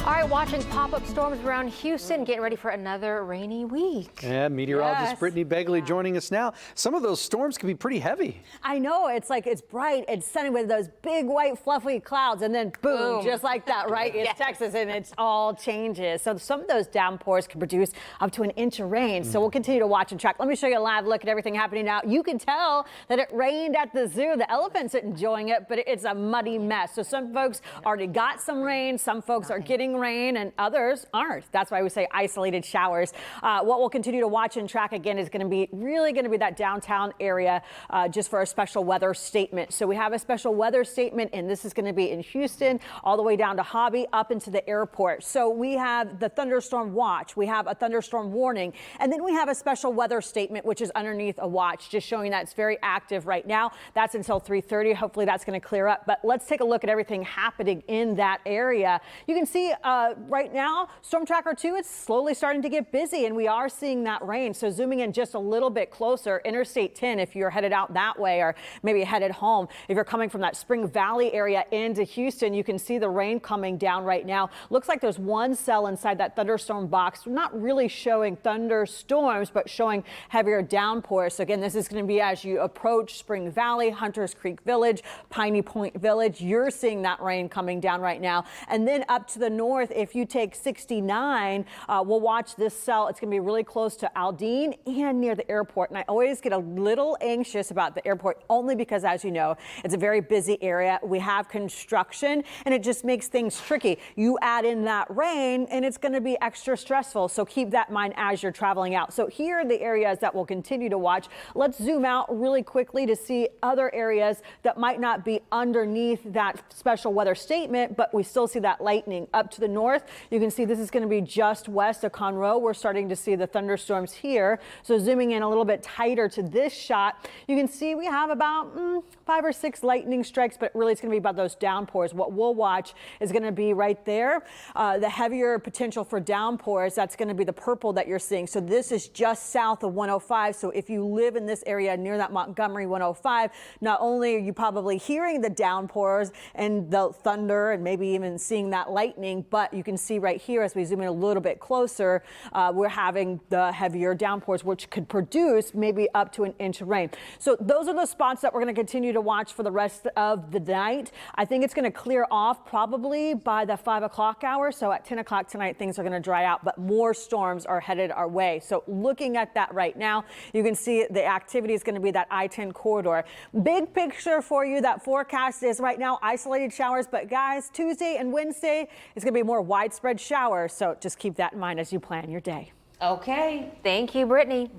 All right, watching pop-up storms around Houston, getting ready for another rainy week. Yeah, meteorologist Yes. Brittany Begley joining us now. Some of those storms can be pretty heavy. I know, it's like it's bright, it's sunny with those big white fluffy clouds, and then boom, just like that, right? It's Texas and it's all changes. So some of those downpours can produce up to an inch of rain. So we'll continue to watch and track. Let me show you a live look at everything happening now. You can tell that it rained at the zoo. The elephants are enjoying it, but it's a muddy mess. So some folks already got some rain, some folks are getting rain, and others aren't. That's why we say isolated showers. What we'll continue to watch and track again is going to be that downtown area just for a special weather statement. So we have a special weather statement, and this is going to be in Houston all the way down to Hobby up into the airport. So we have the thunderstorm watch, we have a thunderstorm warning, and then we have a special weather statement, which is underneath a watch, just showing that it's very active right now. That's until 3:30. Hopefully that's going to clear up. But let's take a look at everything happening in that area. You can see right now, Storm Tracker 2 is slowly starting to get busy, and we are seeing that rain. So zooming in just a little bit closer, Interstate 10, if you're headed out that way or maybe headed home, if you're coming from that Spring Valley area into Houston, you can see the rain coming down right now. Looks like there's one cell inside that thunderstorm box, not really showing thunderstorms, but showing heavier downpours. So again, this is going to be as you approach Spring Valley, Hunters Creek Village, Piney Point Village. You're seeing that rain coming down right now. And then up to the north, if you take 69, we'll watch this cell. It's going to be really close to Aldine and near the airport. And I always get a little anxious about the airport only because, as you know, it's a very busy area. We have construction and it just makes things tricky. You add in that rain and it's going to be extra stressful. So keep that in mind as you're traveling out. So here are the areas that we'll continue to watch. Let's zoom out really quickly to see other areas that might not be underneath that special weather statement, but we still see that lightning up to the north. You can see this is going to be just west of Conroe. We're starting to see the thunderstorms here. So zooming in a little bit tighter to this shot, you can see we have about 5 or 6 lightning strikes, but really it's going to be about those downpours. What we'll watch is going to be right there, the heavier potential for downpours. That's going to be the purple that you're seeing. So this is just south of 105. So if you live in this area near that Montgomery 105, not only are you probably hearing the downpours and the thunder and maybe even seeing that lightning, but you can see right here as we zoom in a little bit closer, we're having the heavier downpours, which could produce maybe up to an inch of rain. So those are the spots that we're going to continue to watch for the rest of the night. I think it's going to clear off probably by the 5 o'clock hour. So at 10 o'clock tonight, things are going to dry out, but more storms are headed our way. So looking at that right now, you can see the activity is going to be that I-10 corridor. Big picture for you, that forecast is right now isolated showers, but guys, Tuesday and Wednesday is going to be more widespread showers. So just keep that in mind as you plan your day. Okay, thank you, Brittany.